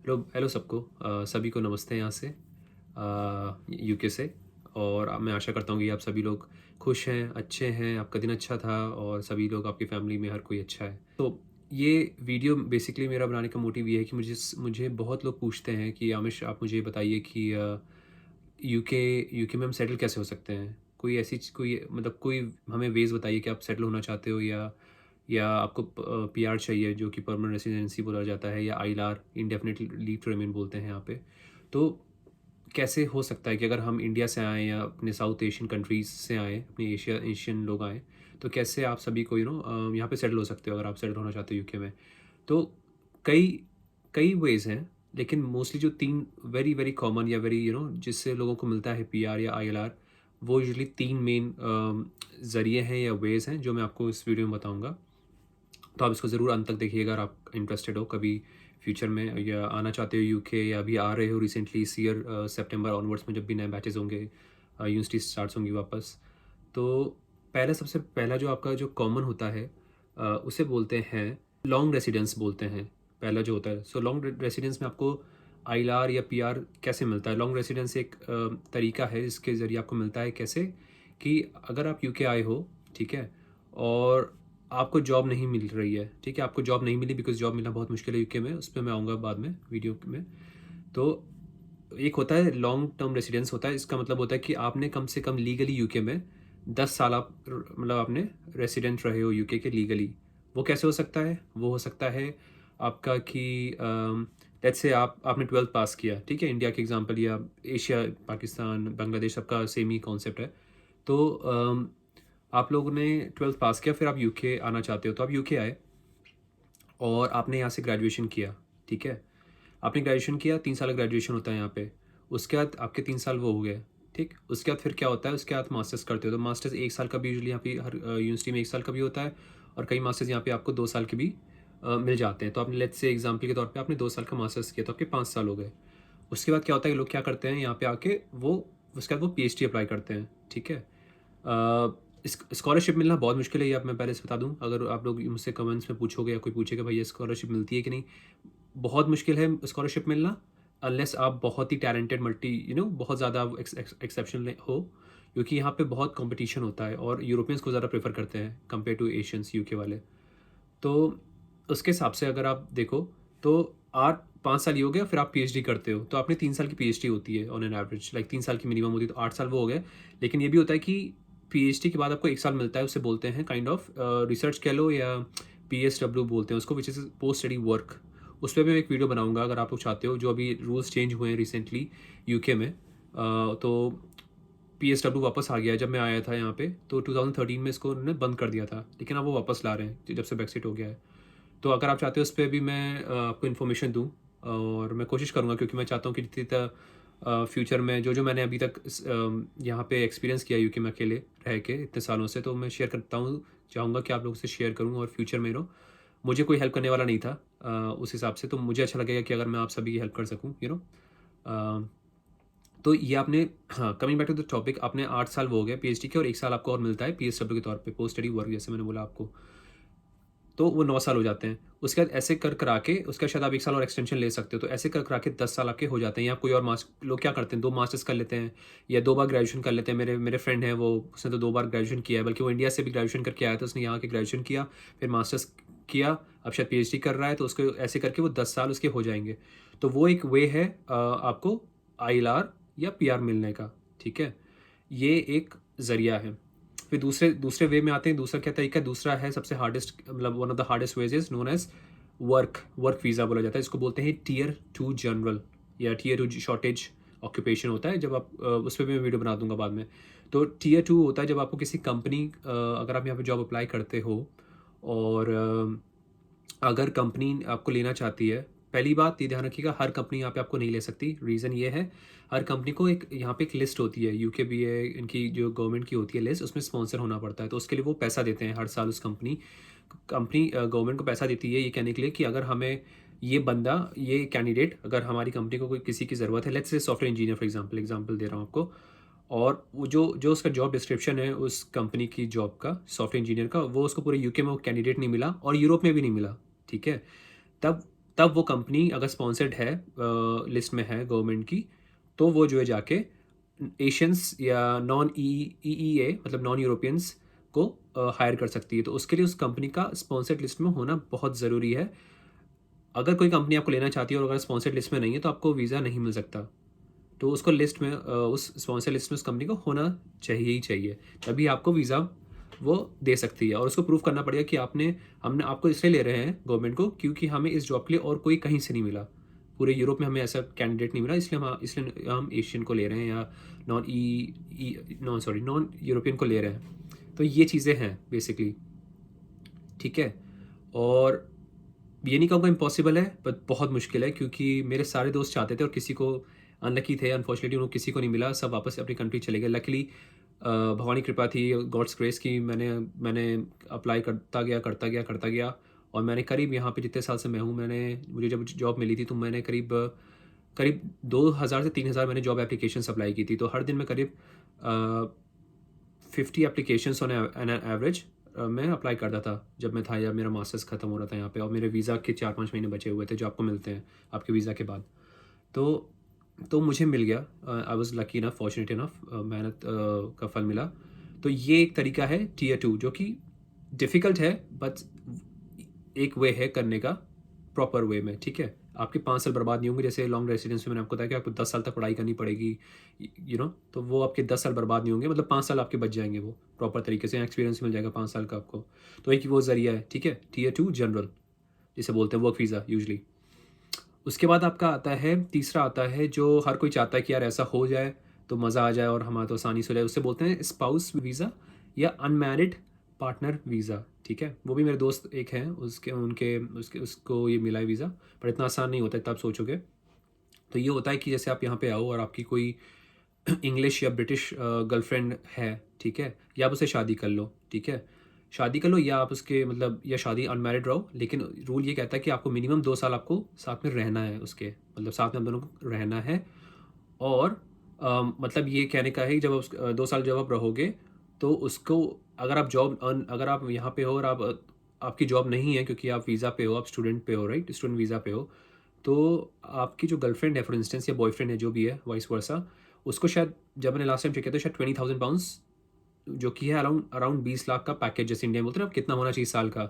Hello hello सबको सभी को नमस्ते यहाँ से यूके से। और मैं आशा करता हूँ कि आप सभी लोग खुश हैं, अच्छे हैं, आपका दिन अच्छा था और सभी लोग आपकी फैमिली में हर कोई अच्छा है। तो ये वीडियो बेसिकली मेरा बनाने का मोटिव ये है कि मुझे बहुत लोग पूछते हैं कि आमिश आप मुझे बताइए कि यूके यूके में हम सेटल कैसे हो सकते हैं। कोई ऐसी कोई मतलब कोई हमें वेज़ बताइए कि आप सेटल होना चाहते हो या आपको पीआर चाहिए जो कि परमानेंट रेसिडेंसी बोला जाता है, या ILR indefinite leave to remain बोलते हैं यहाँ पे। तो कैसे हो सकता है कि अगर हम इंडिया से आएँ या अपने साउथ एशियन कंट्रीज़ से आएँ, अपने एशियन लोग आएँ, तो कैसे आप सभी को यहाँ पे सेटल हो सकते हो अगर आप सेटल होना चाहते हो यूके में। तो कई कई वेज़ हैं, लेकिन मोस्टली जो 3 वेरी वेरी कॉमन या वेरी जिससे लोगों को मिलता है पीआर या आईएलआर, वो यूजुअली 3 मेन ज़रिए हैं या वेज़ हैं जो मैं आपको इस वीडियो में बताऊँगा। तो आप इसको ज़रूर अंत तक देखिएगा अगर आप इंटरेस्टेड हो कभी फ्यूचर में, या आना चाहते हो यूके, या अभी आ रहे हो रिसेंटली इस ईयर सितंबर ऑनवर्ड्स में जब भी नए बैचेस होंगे, यूनिवर्सिटी स्टार्ट्स होंगी वापस। तो सबसे पहला जो आपका जो कॉमन होता है, उसे बोलते हैं लॉन्ग रेसिडेंस बोलते हैं। पहला जो होता है, सो लॉन्ग रेसिडेंस में आपको आईएलआर या पीआर कैसे मिलता है। लॉन्ग रेसिडेंस एक तरीका है जिसके ज़रिए आपको मिलता है। कैसे कि अगर आप यूके आए हो, ठीक है, और आपको जॉब नहीं मिल रही है, ठीक है, आपको जॉब नहीं मिली बिकॉज़ जॉब मिलना बहुत मुश्किल है यूके में, उस पे मैं आऊँगा बाद में वीडियो में। तो एक होता है लॉन्ग टर्म रेसिडेंस होता है, इसका मतलब होता है कि आपने कम से कम लीगली यूके में 10 साल आप मतलब आपने रेसिडेंट रहे हो यूके के लीगली। वो कैसे हो सकता है? वो हो सकता है आपका कि लेट्स से आपने 12th पास किया, ठीक है, इंडिया के एग्जांपल, या एशिया, पाकिस्तान, बांग्लादेश सबका सेम ही कॉन्सेप्ट है। तो आप लोगों ने 12th पास किया, फिर आप यूके आना चाहते हो, तो आप यूके आए और आपने यहाँ से ग्रेजुएशन किया, ठीक है। आपने ग्रेजुएशन किया, 3 साल का ग्रेजुएशन होता है यहाँ पे। उसके बाद आपके 3 साल वो हो गए, ठीक। उसके बाद फिर क्या होता है, उसके बाद मास्टर्स करते हो, तो मास्टर्स 1 साल का भी यूजुअली यहाँ पे हर यूनिवर्सिटी में 1 साल का भी होता है, और कई मास्टर्स यहाँ पे आपको 2 साल के भी मिल जाते हैं। तो आपने लेट्स से एग्जाम्पल के तौर पे आपने 2 साल का मास्टर्स किया, तो आपके 5 साल हो गए। उसके बाद क्या होता है कि लोग क्या करते हैं यहाँ पे आके, वो उसके बाद वो पीएचडी अप्लाई करते हैं, ठीक है। स्कॉलरशिप मिलना बहुत मुश्किल है, ये अब मैं पहले से बता दूं। अगर आप लोग मुझसे कमेंट्स में पूछोगे या कोई पूछेगा भैया स्कॉलरशिप मिलती है कि नहीं, बहुत मुश्किल है स्कॉलरशिप मिलना, अनलेस आप बहुत ही टैलेंटेड मल्टी बहुत ज़्यादा एक्सेप्शनल हो, क्योंकि यहाँ पे बहुत कंपटीशन होता है और यूरोपियंस को ज़्यादा प्रेफर करते हैं कंपेयर टू एशियंस, यूके वाले। तो उसके हिसाब से अगर आप देखो, तो 5 साल ही हो गया, फिर आप पीएचडी करते हो, तो आपने 3 साल की पीएचडी होती है ऑन एन एवरेज, लाइक 3 साल की मिनिमम होती है, तो 8 साल वो हो गए। लेकिन ये भी होता है कि पीएचडी के बाद आपको 1 साल मिलता है, उसे बोलते हैं काइंड ऑफ रिसर्च कह लो, या पीएसडब्ल्यू बोलते हैं उसको, which is post study work. उस पर भी मैं एक वीडियो बनाऊंगा अगर आप लोग चाहते हो, जो अभी रूल्स चेंज हुए हैं रिसेंटली यूके में। तो पीएसडब्ल्यू वापस आ गया है। जब मैं आया था यहाँ पे तो 2013 में इसको उन्होंने बंद कर दिया था, लेकिन अब वो वापस ला रहे हैं जब से ब्रेक्सिट हो गया है। तो अगर आप चाहते हो उस पर भी मैं आपको इन्फॉर्मेशन दूँ, और मैं कोशिश करूँगा, क्योंकि मैं चाहता हूँ कि जितनी फ्यूचर में जो जो मैंने अभी तक यहाँ पे एक्सपीरियंस किया यूके में अकेले रह के इतने सालों से, तो मैं शेयर करता हूँ, चाहूँगा कि आप लोगों से शेयर करूँ, और फ्यूचर में मुझे कोई हेल्प करने वाला नहीं था उस हिसाब से, तो मुझे अच्छा लगेगा कि अगर मैं आप सभी की हेल्प कर सकूँ, तो ये आपने, हाँ, coming back to the topic, आपने 8 साल वो हो गए पीएचडी के, और 1 साल आपको और मिलता है पीएसडब्ल्यू के तौर पे, पोस्ट स्टडी वर्क, जैसे मैंने बोला आपको। तो वो 9 साल हो जाते हैं। उसके बाद ऐसे कर करा के उसके बाद शायद आप 1 साल और एक्सटेंशन ले सकते हो, तो ऐसे कर करा के 10 साल आपके हो जाते हैं। या कोई और लोग क्या करते हैं, 2 मास्टर्स कर लेते हैं, या 2 बार ग्रेजुएशन कर लेते हैं। मेरे मेरे फ्रेंड है, वो उसने तो 2 बार ग्रेजुएशन किया है, बल्कि वो इंडिया से भी ग्रेजुएशन करके आया था, उसने यहाँ के ग्रेजुएशन किया, फिर मास्टर्स किया, अब शायद पीएचडी कर रहा है, तो उसको ऐसे करके वो 10 साल उसके हो जाएंगे। तो वो एक वे है आपको आईएलआर या पीआर मिलने का, ठीक है। ये एक ज़रिया है। फिर दूसरे दूसरे वे में आते हैं, दूसरा क्या तरीका है, दूसरा है सबसे हार्डेस्ट, मतलब one of the hardest ways is known as work visa बोला जाता है। इसको बोलते हैं टीयर 2 जनरल, या टीयर 2 शॉर्टेज ऑक्यूपेशन होता है। जब आप उस पर भी मैं वीडियो बना दूंगा बाद में। तो टीयर 2 होता है जब आपको किसी कंपनी, अगर आप यहाँ पे जॉब अप्लाई करते हो, और अगर कंपनी आपको लेना चाहती है, पहली बात ये ध्यान रखिएगा, हर कंपनी यहाँ पे आपको नहीं ले सकती। रीज़न ये है, हर कंपनी को एक यहाँ पे एक लिस्ट होती है, यूके भी है, इनकी जो गवर्नमेंट की होती है लिस्ट, उसमें स्पॉन्सर होना पड़ता है। तो उसके लिए वो पैसा देते हैं हर साल, उस कंपनी कंपनी गवर्नमेंट को पैसा देती है ये कहने के लिए कि अगर हमें ये बंदा, ये कैंडिडेट, अगर हमारी कंपनी को कोई किसी की ज़रूरत है, let's say software engineer for example दे रहा हूँ आपको, और वो जो जो उसका जॉब डिस्क्रिप्शन है उस कंपनी की जॉब का, सॉफ्टवेयर इंजीनियर का, वो उसको पूरे यूके में वो कैंडिडेट नहीं मिला, और यूरोप में भी नहीं मिला, ठीक है। तब तब वो कंपनी अगर स्पॉन्सर्ड है, लिस्ट में है गवर्नमेंट की, तो वो जो है जाके एशियंस या नॉन EEA मतलब नॉन यूरोपियंस को हायर कर सकती है। तो उसके लिए उस कंपनी का स्पॉन्सर्ड लिस्ट में होना बहुत ज़रूरी है। अगर कोई कंपनी आपको लेना चाहती है और अगर स्पॉन्सर्ड लिस्ट में नहीं है तो आपको वीज़ा नहीं मिल सकता। तो उसको लिस्ट में उस स्पॉन्सर लिस्ट में उस कंपनी को होना चाहिए ही चाहिए, तभी आपको वीज़ा वो दे सकती है। और उसको प्रूव करना पड़ेगा कि हमने आपको इसलिए ले रहे हैं गवर्नमेंट को क्योंकि हमें इस जॉब के लिए और कोई कहीं से नहीं मिला, पूरे यूरोप में हमें ऐसा कैंडिडेट नहीं मिला, इसलिए हम एशियन को ले रहे हैं या नॉन यूरोपियन को ले रहे हैं। तो ये चीज़ें हैं बेसिकली, ठीक है। और ये नहीं कहूँगा इम्पॉसिबल है, बट बहुत मुश्किल है क्योंकि मेरे सारे दोस्त चाहते थे और किसी को अनलकी थे, अनफॉर्चुनेटली उनको किसी को नहीं मिला, सब वापस अपनी कंट्री चले गए। लकीली भगवान की कृपा थी, गॉड्स ग्रेस की, मैंने अप्लाई करता गया और मैंने करीब यहाँ पे जितने साल से मैं हूँ, मुझे जब जॉब मिली थी तो मैंने करीब करीब 2000 से 3000 मैंने जॉब एप्लीकेशन अप्लाई की थी। तो हर दिन में करीब 50 एप्लीकेशंस ऑन एन एवरेज मैं अप्लाई करता था जब मैं था, या मेरा मास्टर्स ख़त्म हो रहा था यहाँ पे और मेरे वीज़ा के 4-5 महीने बचे हुए थे जो आपको मिलते हैं आपके वीज़ा के बाद। तो मुझे मिल गया, I was lucky enough, fortunate enough, मेहनत का फल मिला। तो ये एक तरीका है Tier 2 जो कि डिफ़िकल्ट है, बट एक वे है करने का प्रॉपर वे में, ठीक है। आपके 5 साल बर्बाद नहीं होंगे, जैसे लॉन्ग रेसिडेंस में मैंने आपको बताया कि आपको 10 साल तक पढ़ाई करनी पड़ेगी, तो वो आपके 10 साल बर्बाद नहीं होंगे, मतलब 5 साल आपके बच जाएंगे वो प्रॉपर तरीके से, एक्सपीरियंस मिल जाएगा 5 साल का आपको। तो एक वो ज़रिया है, ठीक है। Tier 2 जनरल जिसे बोलते हैं, वर्क वीज़ा यूजली। उसके बाद आपका आता है, तीसरा आता है जो हर कोई चाहता है कि यार ऐसा हो जाए तो मज़ा आ जाए और हमारा तो आसानी से हो जाए, उससे बोलते हैं स्पाउस वीज़ा या अनमैरिड पार्टनर वीज़ा, ठीक है। वो भी मेरे दोस्त एक हैं, उसको ये मिला है वीज़ा, पर इतना आसान नहीं होता है, तब सोचोगे। तो ये होता है कि जैसे आप यहाँ पे आओ और आपकी कोई इंग्लिश या ब्रिटिश गर्लफ्रेंड है, ठीक है, या आप उससे शादी कर लो, ठीक है। शादी कर लो या आप उसके मतलब या शादी अनमैरिड रहो, लेकिन रूल ये कहता है कि आपको मिनिमम 2 साल आपको साथ में रहना है, उसके मतलब साथ में आप दोनों को रहना है। और मतलब ये कहने का है कि जब 2 साल जब आप रहोगे तो उसको, अगर आप यहाँ पे हो और आपकी जॉब नहीं है क्योंकि आप वीज़ा पे हो, आप स्टूडेंट पे हो, राइट, स्टूडेंट वीज़ा पे हो, तो आपकी जो गर्लफ्रेंड है फॉर इंस्टेंस या बॉयफ्रेंड है जो भी है, वाइस वर्सा, उसको शायद, जब मैंने लास्ट टाइम चेक किया था, शायद 20,000 पाउंड्स, जो कि है अराउंड अराउंड 20 लाख का पैकेज, जैसे इंडिया में बोलते हैं ना, कितना होना चाहिए साल का,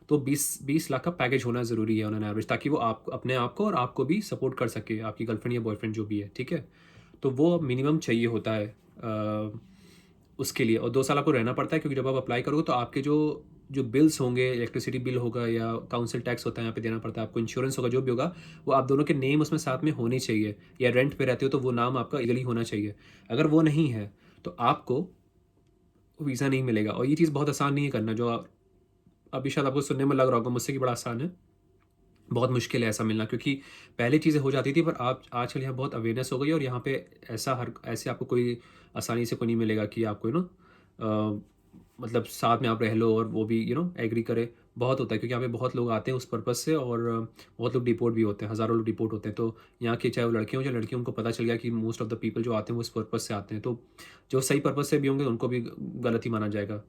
तो 20 लाख का पैकेज होना ज़रूरी है ऑन एन एवरेज, ताकि वो आप अपने आप को और आपको भी सपोर्ट कर सके, आपकी गर्लफ्रेंड या बॉयफ्रेंड जो भी है, ठीक है। तो वो मिनिमम चाहिए होता है उसके लिए। और 2 साल आपको रहना पड़ता है क्योंकि जब आप अप्लाई करोगे तो आपके जो जो बिल्स होंगे, इलेक्ट्रिसिटी बिल होगा या काउंसिल टैक्स होता है यहाँ पे देना पड़ता है आपको, इंश्योरेंस होगा, जो भी होगा, वो आप दोनों के नेम उसमें साथ में होने चाहिए, या रेंट पे रहते हो तो वो नाम आपका लीगली होना चाहिए। अगर वो नहीं है तो आपको वीज़ा नहीं मिलेगा। और ये चीज़ बहुत आसान नहीं है करना, जो अभी शायद आपको सुनने में लग रहा होगा मुझसे कि बड़ा आसान है, बहुत मुश्किल है ऐसा मिलना, क्योंकि पहले चीज़ें हो जाती थी, पर आप आजकल यहाँ बहुत अवेयरनेस हो गई है और यहाँ पे ऐसे आपको कोई आसानी से कोई नहीं मिलेगा कि आपको मतलब साथ में आप रह लो और वो भी एग्री करे। बहुत होता है क्योंकि यहाँ पे बहुत लोग आते हैं उस पर्पज़ से, और बहुत लोग डिपोर्ट भी होते हैं, हज़ारों लोग डिपोर्ट होते हैं। तो यहाँ के चाहे वो लड़के हों या लड़कियों, उनको पता चल गया कि मोस्ट ऑफ द पीपल जो आते हैं वो इस पर्पज़ से आते हैं, तो जो सही पर्पज़ से भी होंगे उनको भी गलत ही माना जाएगा।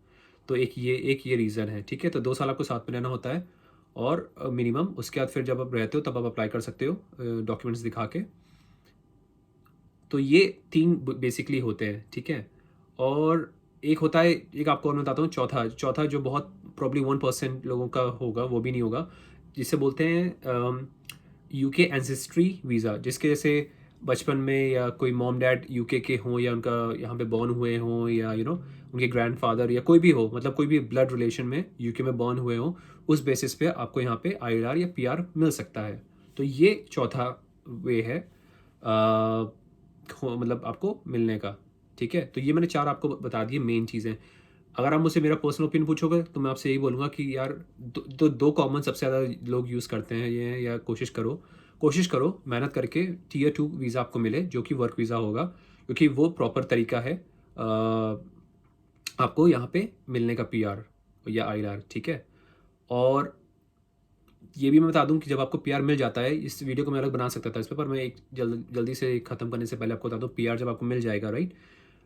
तो एक ये रीज़न है, ठीक है। तो 2 साल आपको साथ में रहना होता है, और मिनिमम उसके बाद फिर जब आप रहते हो तब आप अप्लाई कर सकते हो डॉक्यूमेंट्स दिखा के। तो ये 3 बेसिकली होते हैं, ठीक है। और एक होता है, एक आपको और मैं बताता हूँ, चौथा जो बहुत प्रॉब्ली 1% लोगों का होगा, वो भी नहीं होगा, जिसे बोलते हैं यूके एंसेस्ट्री वीज़ा, जिसके जैसे बचपन में या कोई मॉम डैड यूके के हों, या उनका यहाँ पे बॉर्न हुए हों, या उनके ग्रैंडफादर या कोई भी हो, मतलब कोई भी ब्लड रिलेशन में यूके में बॉर्न हुए हों, उस बेसिस पे आपको यहाँ पे ILR या PR मिल सकता है। तो ये चौथा वे है मतलब आपको मिलने का, ठीक है। तो ये मैंने 4 आपको बता दिए मेन चीज़ें। अगर आप मुझसे मेरा पर्सनल ओपिनियन पूछोगे तो मैं आपसे यही बोलूँगा कि यार दो कॉमन सबसे ज़्यादा लोग यूज़ करते हैं ये हैं, या कोशिश करो मेहनत करके Tier 2 वीज़ा आपको मिले, जो कि वर्क वीज़ा होगा, क्योंकि वो प्रॉपर तरीका है आपको यहाँ पे मिलने का, PR या ILR, ठीक है। और ये भी मैं बता दूं कि जब आपको PR मिल जाता है, इस वीडियो को मैं अलग बना सकता था इस पे, पर मैं एक जल्दी से ख़त्म करने से पहले आपको बता दूं, PR जब आपको मिल जाएगा, राइट,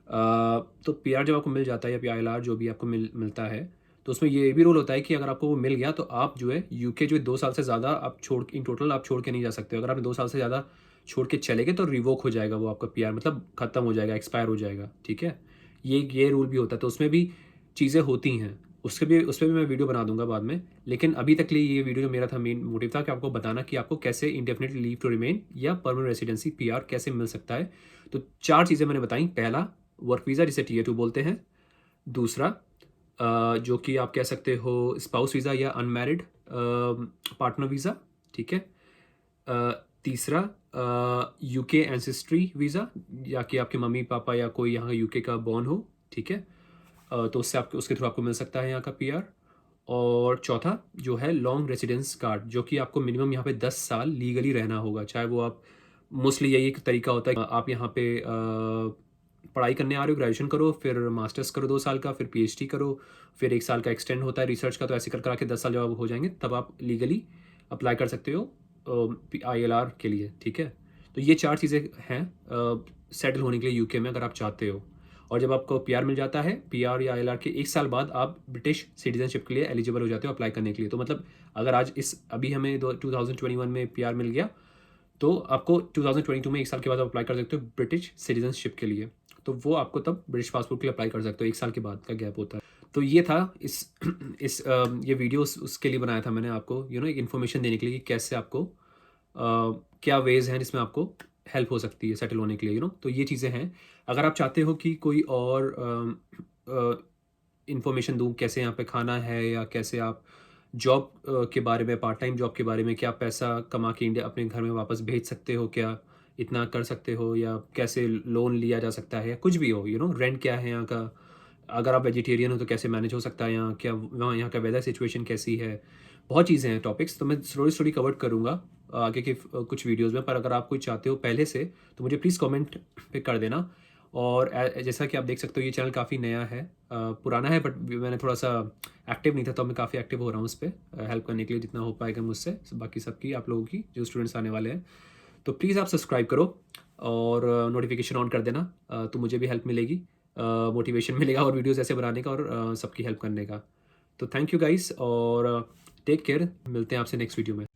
तो PR जब आपको मिल जाता है या ILR जो भी आपको मिलता है, तो उसमें ये भी रूल होता है कि अगर आपको वो मिल गया तो आप जो है यूके जो है 2 साल से ज़्यादा आप छोड़ इन टोटल आप छोड़ के नहीं जा सकते हो। अगर आपने 2 साल से ज़्यादा छोड़ के चले गए तो रिवोक हो जाएगा वो आपका पीआर, मतलब ख़त्म हो जाएगा, एक्सपायर हो जाएगा, ठीक है? ये रूल भी होता है, तो उसमें भी चीज़ें होती हैं। उस पे भी मैं वीडियो बना दूंगा बाद में। लेकिन अभी तक के लिए ये वीडियो जो मेरा था, मेन मोटिव था कि आपको बताना कि आपको कैसे इंडेफिनिट लीव टू रिमेन या परमानेंट रेसिडेंसी पीआर कैसे मिल सकता है। तो 4 चीज़ें मैंने बताई। पहला, वर्क वीज़ा जिसे टीए 2 बोलते हैं। दूसरा, जो कि आप कह सकते हो स्पाउस वीज़ा या अनमैरिड पार्टनर वीज़ा, ठीक है? तीसरा, यूके एंसेस्ट्री वीज़ा, या कि आपके मम्मी पापा या कोई यहाँ यूके का बॉर्न हो, ठीक है? तो उससे आपको उसके थ्रू आपको मिल सकता है यहाँ का पीआर। और चौथा जो है लॉन्ग रेसिडेंस कार्ड, जो कि आपको मिनिमम यहाँ पे 10 साल लीगली रहना होगा। चाहे वो आप, मोस्टली यही एक तरीका होता है, आप यहाँ पे पढ़ाई करने आ रहे हो, ग्रेजुएशन करो, फिर मास्टर्स करो 2 साल का, फिर पीएचडी करो, फिर 1 साल का एक्सटेंड होता है रिसर्च का। तो ऐसे कर कर के 10 साल जब हो जाएंगे तब आप लीगली अप्लाई कर सकते हो आईएलआर के लिए, ठीक है? तो ये 4 चीज़ें हैं सेटल होने के लिए यूके में, अगर आप चाहते हो। और जब आपको पीआर मिल जाता है, पीआर या आईएलआर के 1 साल बाद आप ब्रिटिश सिटीजनशिप के लिए एलिजिबल हो जाते हो अप्लाई करने के लिए। तो मतलब अगर आज अभी हमें 2021 में पीआर मिल गया, तो आपको 2022 में 1 साल के बाद आप अप्लाई कर सकते हो ब्रिटिश सिटीजनशिप के लिए। तो वो आपको तब ब्रिटिश पासपोर्ट के लिए अप्लाई कर सकते हो, 1 साल के बाद का गैप होता है। तो ये था ये वीडियो उसके लिए बनाया था मैंने, आपको एक इन्फॉर्मेशन देने के लिए कि कैसे आपको क्या वेज हैं जिसमें आपको हेल्प हो सकती है सेटल होने के लिए, तो ये चीज़ें हैं। अगर आप चाहते हो कि कोई और इन्फॉर्मेशन दूँ, कैसे यहाँ पे खाना है, या कैसे आप जॉब के बारे में, पार्ट टाइम जॉब के बारे में, क्या पैसा कमा के इंडिया अपने घर में वापस भेज सकते हो, क्या इतना कर सकते हो, या कैसे लोन लिया जा सकता है, या कुछ भी हो, रेंट क्या है यहाँ का, अगर आप वेजिटेरियन हो तो कैसे मैनेज हो सकता है यहाँ, क्या वहाँ यहाँ का वेदर सिचुएशन कैसी है, बहुत चीज़ें हैं टॉपिक्स। तो मैं स्लोली स्लोली कवर करूँगा आगे के कुछ वीडियोज़ में। पर अगर आप कोई चाहते हो पहले से, तो मुझे प्लीज़ कमेंट पे कर देना। और जैसा कि आप देख सकते हो, ये चैनल काफ़ी नया है, पुराना है, बट मैंने थोड़ा सा एक्टिव नहीं था, तो मैं काफ़ी एक्टिव हो रहा हूँ उस पर हेल्प करने के लिए, जितना हो पाएगा मुझसे, बाकी सबकी, आप लोगों की जो स्टूडेंट्स आने वाले हैं। तो प्लीज़ आप सब्सक्राइब करो और नोटिफिकेशन ऑन कर देना, तो मुझे भी हेल्प मिलेगी, मोटिवेशन मिलेगा और वीडियोज़ ऐसे बनाने का, और सबकी हेल्प करने का। तो थैंक यू गाइस, और टेक केयर, मिलते हैं आपसे नेक्स्ट वीडियो में।